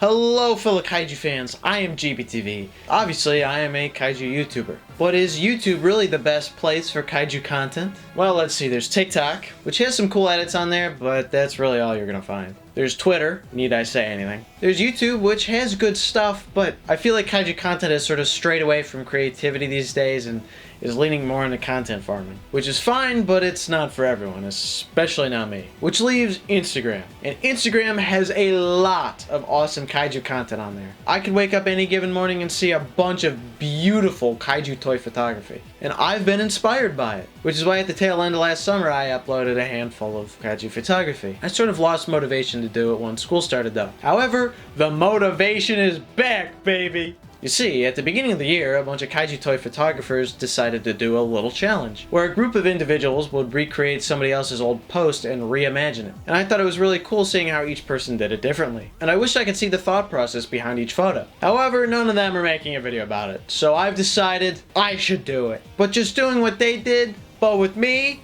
Hello fellow Kaiju fans, I am GPTV. Obviously I am a Kaiju YouTuber. But is YouTube really the best place for Kaiju content? Well, let's see, there's TikTok, which has some cool edits on there, but that's really all you're gonna find. There's Twitter, need I say anything. There's YouTube, which has good stuff, but I feel like Kaiju content has sort of strayed away from creativity these days and is leaning more into content farming. Which is fine, but it's not for everyone, especially not me. Which leaves Instagram. And Instagram has a lot of awesome Kaiju content on there. I could wake up any given morning and see a bunch of beautiful Kaiju toy photography. And I've been inspired by it. Which is why at the tail end of last summer I uploaded a handful of Kaiju photography. I sort of lost motivation to do it once school started though. However, the motivation is back, baby! You see, at the beginning of the year, a bunch of Kaiju toy photographers decided to do a little challenge, where a group of individuals would recreate somebody else's old post and reimagine it. And I thought it was really cool seeing how each person did it differently. And I wish I could see the thought process behind each photo. However, none of them are making a video about it, so I've decided I should do it. But just doing what they did, but with me?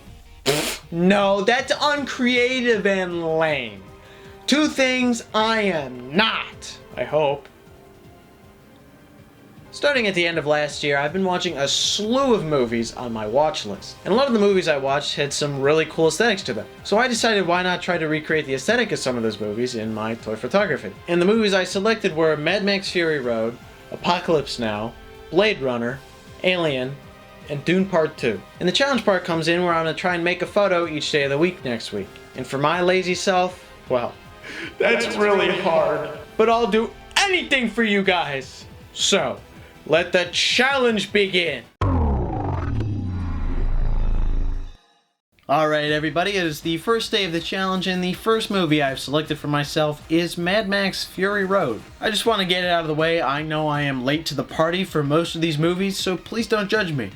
No, that's uncreative and lame. Two things I am not, I hope. Starting at the end of last year, I've been watching a slew of movies on my watch list. And a lot of the movies I watched had some really cool aesthetics to them. So I decided why not try to recreate the aesthetic of some of those movies in my toy photography. And the movies I selected were Mad Max Fury Road, Apocalypse Now, Blade Runner, Alien, and Dune Part 2. And the challenge part comes in where I'm going to try and make a photo each day of the week next week. And for my lazy self, well, that's really hard. But I'll do anything for you guys. So, let the challenge begin! Alright everybody, it is the first day of the challenge and the first movie I've selected for myself is Mad Max Fury Road. I just want to get it out of the way. I know I am late to the party for most of these movies, so please don't judge me.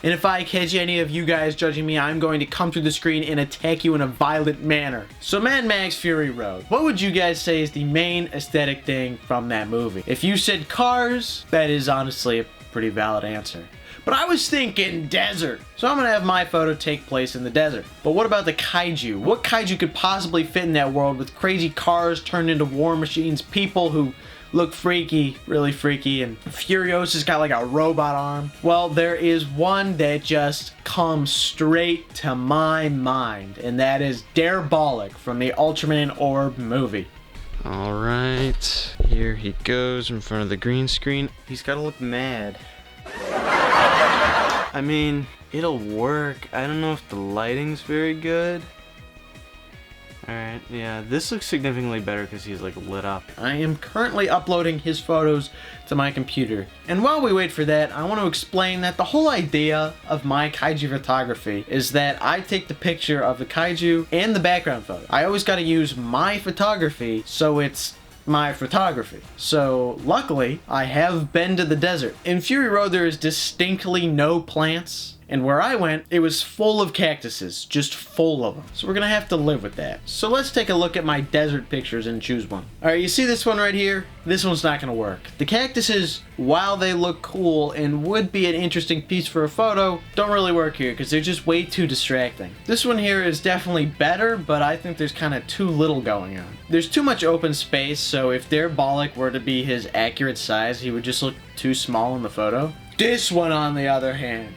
And if I catch any of you guys judging me, I'm going to come through the screen and attack you in a violent manner. So Mad Max Fury Road. What would you guys say is the main aesthetic thing from that movie? If you said cars, that is honestly a pretty valid answer. But I was thinking desert. So I'm going to have my photo take place in the desert. But what about the kaiju? What kaiju could possibly fit in that world with crazy cars turned into war machines, people who look freaky, really freaky, and Furiosa's got like a robot arm? Well, there is one that just comes straight to my mind, and that is Darebolic from the Ultraman Orb movie. Alright, here he goes in front of the green screen. He's gotta look mad. I mean, it'll work. I don't know if the lighting's very good. Alright, yeah, this looks significantly better because he's like lit up. I am currently uploading his photos to my computer. And while we wait for that, I want to explain that the whole idea of my kaiju photography is that I take the picture of the kaiju and the background photo. I always got to use my photography, so it's my photography. So luckily, I have been to the desert. In Fury Road, there is distinctly no plants. And where I went, it was full of cactuses, just full of them. So we're gonna have to live with that. So let's take a look at my desert pictures and choose one. Alright, you see this one right here? This one's not gonna work. The cactuses, while they look cool and would be an interesting piece for a photo, don't really work here because they're just way too distracting. This one here is definitely better, but I think there's kind of too little going on. There's too much open space, so if Darebolic were to be his accurate size, he would just look too small in the photo. This one, on the other hand,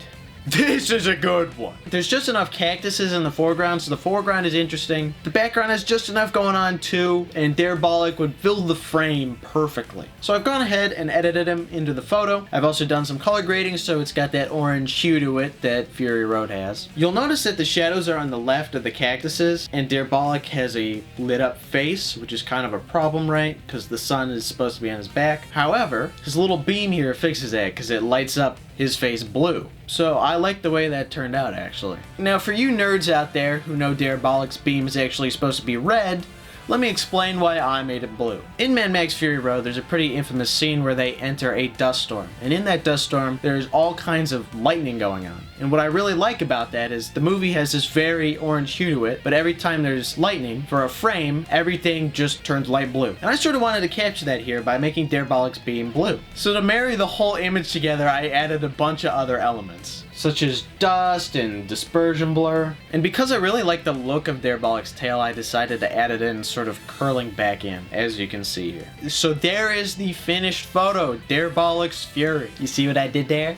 this is a good one. There's just enough cactuses in the foreground, so the foreground is interesting. The background has just enough going on too, and Darebolic would fill the frame perfectly. So I've gone ahead and edited him into the photo. I've also done some color grading, so it's got that orange hue to it that Fury Road has. You'll notice that the shadows are on the left of the cactuses, and Darebolic has a lit up face, which is kind of a problem, right? Because the sun is supposed to be on his back. However, his little beam here fixes that because it lights up his face blue. So I like the way that turned out, actually. Now for you nerds out there who know Darebolic's beam is actually supposed to be red, let me explain why I made it blue. In Mad Max Fury Road, there's a pretty infamous scene where they enter a dust storm. And in that dust storm, there's all kinds of lightning going on. And what I really like about that is the movie has this very orange hue to it, but every time there's lightning, for a frame, everything just turns light blue. And I sort of wanted to capture that here by making Darebolic's beam blue. So to marry the whole image together, I added a bunch of other elements. such as dust and dispersion blur. And because I really like the look of LETTERBOXD's tail, I decided to add it in sort of curling back in, as you can see here. So there is the finished photo, LETTERBOXD Fury. You see what I did there?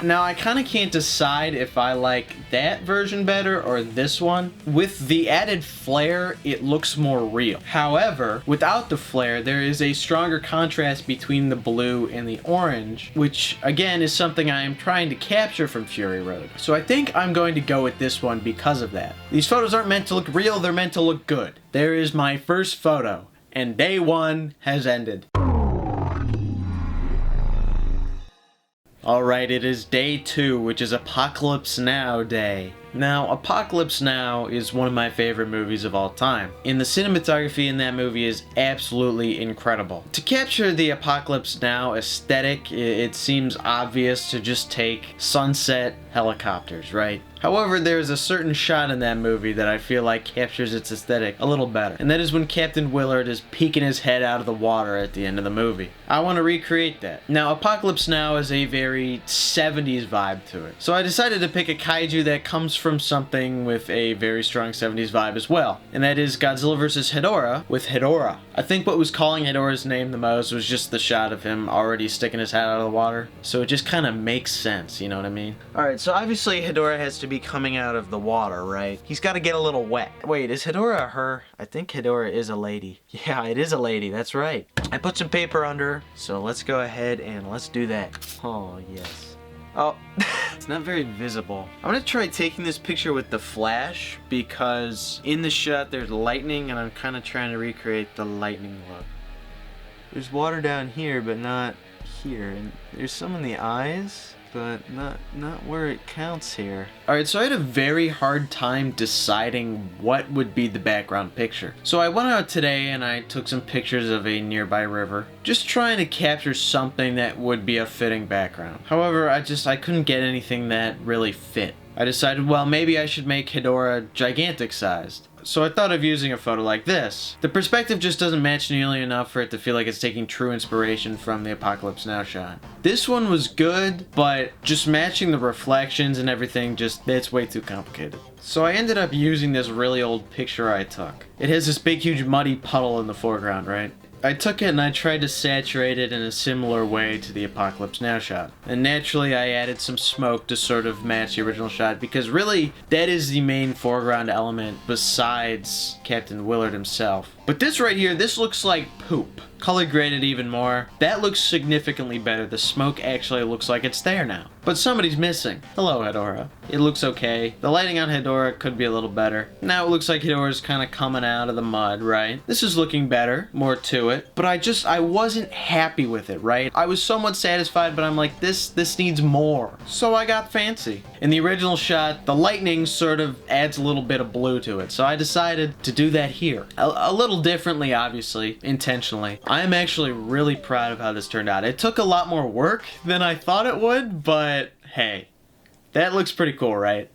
Now I kind of can't decide if I like that version better or this one. With the added flare, it looks more real. However, without the flare, there is a stronger contrast between the blue and the orange, which again is something I am trying to capture from Fury Road. So I think I'm going to go with this one because of that. These photos aren't meant to look real, they're meant to look good. There is my first photo, and day one has ended. Alright, it is day 2, which is Apocalypse Now day. Now, Apocalypse Now is one of my favorite movies of all time, and the cinematography in that movie is absolutely incredible. To capture the Apocalypse Now aesthetic, it seems obvious to just take sunset helicopters, right? However, there's a certain shot in that movie that I feel like captures its aesthetic a little better, and that is when Captain Willard is peeking his head out of the water at the end of the movie. I want to recreate that. Now, Apocalypse Now is a very 70s vibe to it, so I decided to pick a kaiju that comes from something with a very strong 70s vibe as well, and that is Godzilla vs. Hedorah with hedorah. I think what was calling Hedorah's name the most was just the shot of him already sticking his head out of the water, so it just kind of makes sense, you know what I mean? Alright, so obviously Hedorah has to be coming out of the water, right? He's got to get a little wet. Wait, is Hedorah a her? I think Hedorah is a lady. Yeah, it is a lady, that's right. I put some paper under her, so let's go ahead and let's do that. Oh, yes. Oh, it's not very visible. I'm gonna try taking this picture with the flash because in the shot there's lightning and I'm kind of trying to recreate the lightning look. There's water down here, but not here. And there's some in the eyes, but not where it counts here. Alright, so I had a very hard time deciding what would be the background picture. So I went out today and I took some pictures of a nearby river, just trying to capture something that would be a fitting background. However, I couldn't get anything that really fit. I decided, well, maybe I should make Hedorah gigantic sized. So I thought of using a photo like this. The perspective just doesn't match nearly enough for it to feel like it's taking true inspiration from the Apocalypse Now shot. This one was good, but just matching the reflections and everything, it's way too complicated. So I ended up using this really old picture I took. It has this big huge muddy puddle in the foreground, right? I took it and I tried to saturate it in a similar way to the Apocalypse Now shot. And naturally I added some smoke to sort of match the original shot because really that is the main foreground element besides Captain Willard himself. But this right here, this looks like poop. Color graded even more. That looks significantly better. The smoke actually looks like it's there now. But somebody's missing. Hello, Hedorah. It looks okay. The lighting on Hedorah could be a little better. Now it looks like Hedorah's kind of coming out of the mud, right? This is looking better, more to it. But I wasn't happy with it, right? I was somewhat satisfied, but I'm like, this needs more. So I got fancy. In the original shot, the lightning sort of adds a little bit of blue to it. So I decided to do that here. A little differently, obviously, intentionally. I am actually really proud of how this turned out. It took a lot more work than I thought it would, but hey, that looks pretty cool, right?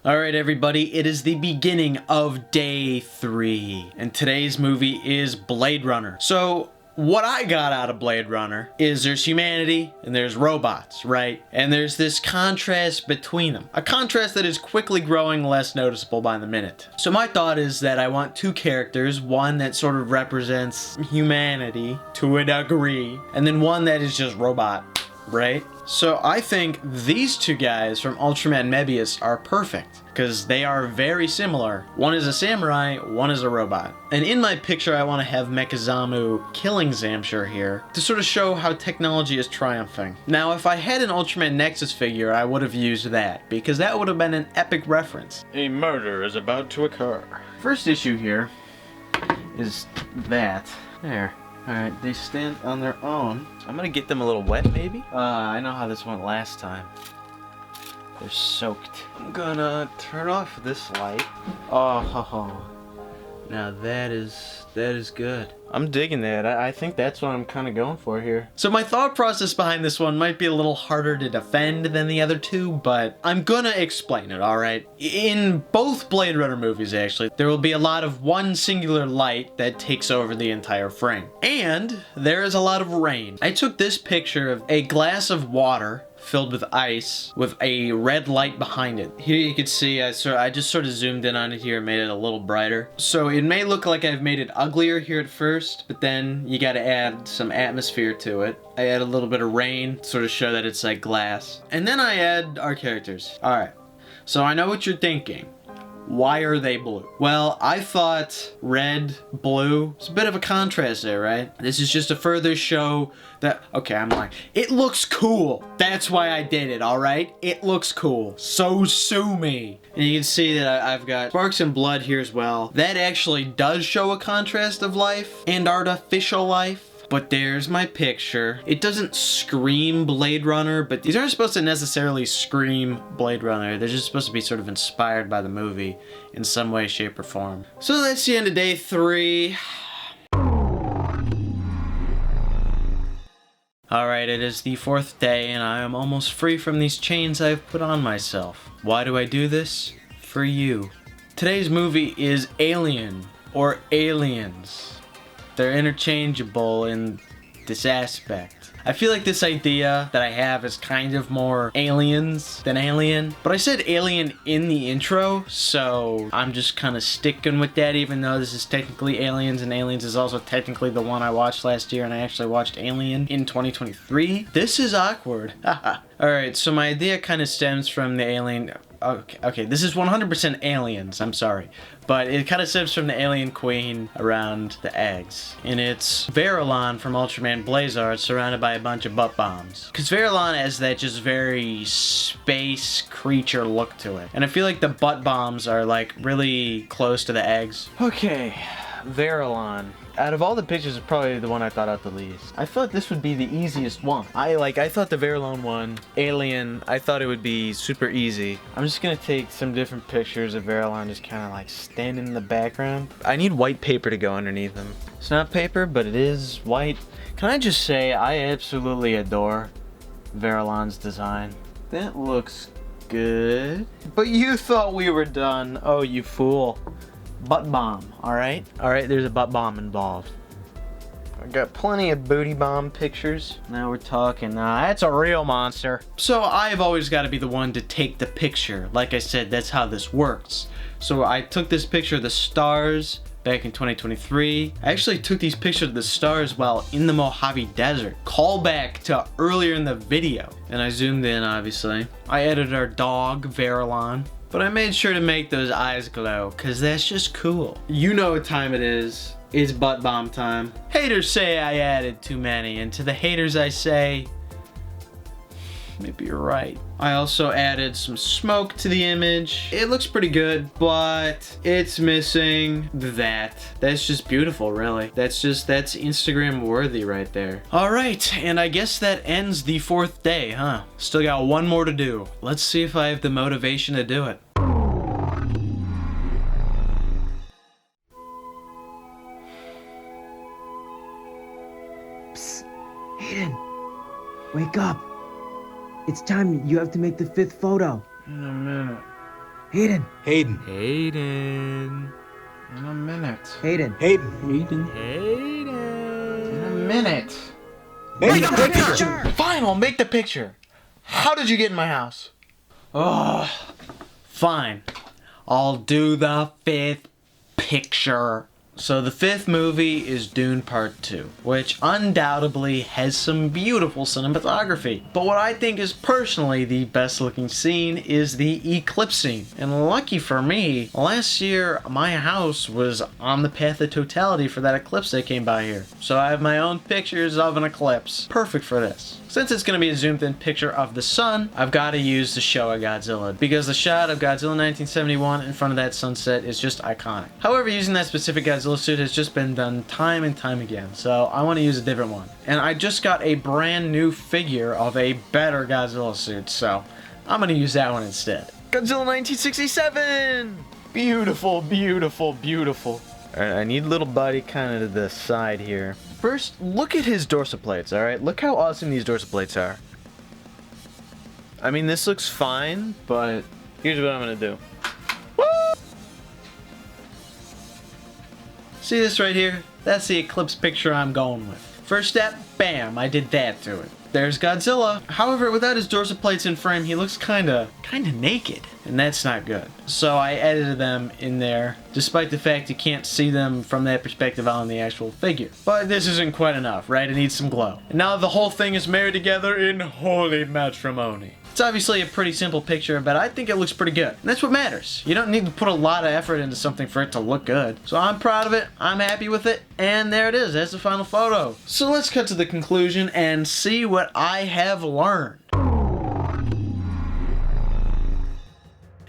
Alright everybody, it is the beginning of day 3, and today's movie is Blade Runner. So, what I got out of Blade Runner is there's humanity and there's robots, right? And there's this contrast between them. A contrast that is quickly growing less noticeable by the minute. So my thought is that I want two characters, one that sort of represents humanity to a degree, and then one that is just robot, right? So I think these two guys from Ultraman Mebius are perfect because they are very similar. One is a samurai, one is a robot. And in my picture I want to have Mechazamu killing Zamshur here to sort of show how technology is triumphing. Now if I had an Ultraman Nexus figure I would have used that because that would have been an epic reference. A murder is about to occur. First issue here is that. There. Alright, they stand on their own. I'm gonna get them a little wet, maybe? I know how this went last time. They're soaked. I'm gonna turn off this light. Oh, Now that is good. I'm digging that. I think that's what I'm kind of going for here. So my thought process behind this one might be a little harder to defend than the other two, but I'm gonna explain it, alright? In both Blade Runner movies, actually, there will be a lot of one singular light that takes over the entire frame. And there is a lot of rain. I took this picture of a glass of water filled with ice with a red light behind it. Here you can see I just sort of zoomed in on it here and made it a little brighter. So it may look like I've made it uglier here at first, but then you gotta add some atmosphere to it. I add a little bit of rain, sort of show that it's like glass. And then I add our characters. Alright, so I know what you're thinking. Why are they blue? Well, I thought red, blue, it's a bit of a contrast there, right? This is just to further show that, okay, I'm lying. It looks cool. That's why I did it, all right? It looks cool. So sue me. And you can see that I've got sparks and blood here as well. That actually does show a contrast of life and artificial life. But there's my picture. It doesn't scream Blade Runner, but these aren't supposed to necessarily scream Blade Runner. They're just supposed to be sort of inspired by the movie in some way, shape, or form. So that's the end of day 3. Alright, it is the 4th day, and I am almost free from these chains I've put on myself. Why do I do this? For you. Today's movie is Alien, or Aliens. They're interchangeable in this aspect. I feel like this idea that I have is kind of more aliens than alien. But I said alien in the intro, so I'm just kind of sticking with that, even though this is technically Aliens, and Aliens is also technically the one I watched last year, and I actually watched Alien in 2023. This is awkward. Alright, so my idea kind of stems from the Alien... Okay, this is 100% Aliens, I'm sorry. But it kind of stems from the alien queen around the eggs. And it's Verilon from Ultraman Blazar surrounded by a bunch of butt bombs. Because Verilon has that just very space creature look to it. And I feel like the butt bombs are like really close to the eggs. Okay, Verilon. Out of all the pictures, it's probably the one I thought out the least. I thought this would be the easiest one. I thought the Verilon one, Alien, I thought it would be super easy. I'm just gonna take some different pictures of Verilon just kind of like standing in the background. I need white paper to go underneath them. It's not paper, but it is white. Can I just say, I absolutely adore Verilon's design. That looks good. But you thought we were done. Oh, you fool. Butt bomb, alright? Alright, there's a butt bomb involved. I got plenty of booty bomb pictures. Now we're talking, that's a real monster. So I've always got to be the one to take the picture. Like I said, that's how this works. So I took this picture of the stars back in 2023. I actually took these pictures of the stars while in the Mojave Desert. Call back to earlier in the video. And I zoomed in, obviously. I edited our dog, Verilon. But I made sure to make those eyes glow, cause that's just cool. You know what time it is. It's butt bomb time. Haters say I added too many, and to the haters I say, maybe you're right. I also added some smoke to the image. It looks pretty good, but it's missing that. That's just beautiful, really. That's Instagram worthy right there. All right, and I guess that ends the 4th day, huh? Still got one more to do. Let's see if I have the motivation to do it. Psst, Hayden, wake up. It's time. You have to make the 5th photo. In a minute. Hayden. Hayden. Hayden. In a minute. Hayden. Hayden. Hayden. Hayden. In a minute. Make the picture. Fine, I'll make the picture. How did you get in my house? Oh, fine. I'll do the 5th picture. So the 5th movie is Dune Part 2, which undoubtedly has some beautiful cinematography. But what I think is personally the best looking scene is the eclipse scene. And lucky for me, last year my house was on the path of totality for that eclipse that came by here. So I have my own pictures of an eclipse. Perfect for this. Since it's going to be a zoomed in picture of the sun, I've got to use the Showa Godzilla, because the shot of Godzilla 1971 in front of that sunset is just iconic. However, using that specific Godzilla suit has just been done time and time again, so I want to use a different one. And I just got a brand new figure of a better Godzilla suit, so I'm going to use that one instead. Godzilla 1967! Beautiful, beautiful, beautiful. Alright, I need little buddy kind of to the side here. First, look at his dorsal plates, alright? Look how awesome these dorsal plates are. I mean, this looks fine, but here's what I'm gonna do. Woo! See this right here? That's the Eclipse picture I'm going with. First step, bam, I did that to it. There's Godzilla. However, without his dorsal plates in frame, he looks kinda naked. And that's not good. So I edited them in there, despite the fact you can't see them from that perspective on the actual figure. But this isn't quite enough, right? It needs some glow. And now the whole thing is married together in holy matrimony. It's obviously a pretty simple picture, but I think it looks pretty good. And that's what matters. You don't need to put a lot of effort into something for it to look good. So I'm proud of it, I'm happy with it, and there it is, that's the final photo. So let's cut to the conclusion and see what I have learned.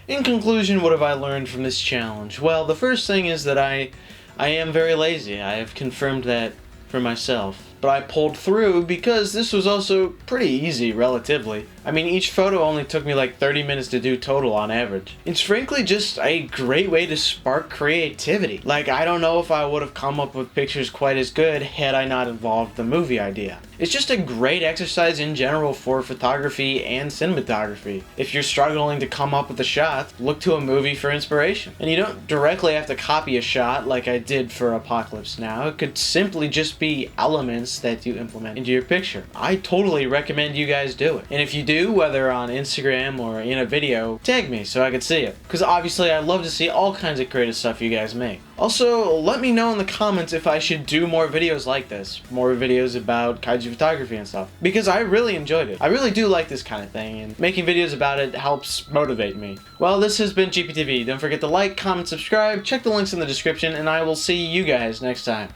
In conclusion, what have I learned from this challenge? Well, the first thing is that I am very lazy. I have confirmed that for myself. But I pulled through because this was also pretty easy, relatively. I mean, each photo only took me like 30 minutes to do total on average. It's frankly just a great way to spark creativity. Like, I don't know if I would have come up with pictures quite as good had I not involved the movie idea. It's just a great exercise in general for photography and cinematography. If you're struggling to come up with a shot, look to a movie for inspiration. And you don't directly have to copy a shot like I did for Apocalypse Now. It could simply just be elements that you implement into your picture. I totally recommend you guys do it. And if you do, whether on Instagram or in a video, tag me so I can see it. Because obviously I love to see all kinds of creative stuff you guys make. Also, let me know in the comments if I should do more videos like this. More videos about kaiju photography and stuff. Because I really enjoyed it. I really do like this kind of thing, and making videos about it helps motivate me. Well, this has been GPTV. Don't forget to like, comment, subscribe, check the links in the description, and I will see you guys next time.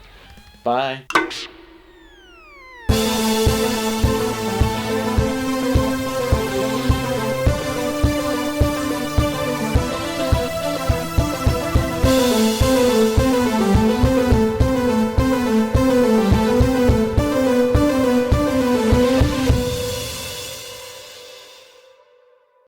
Bye.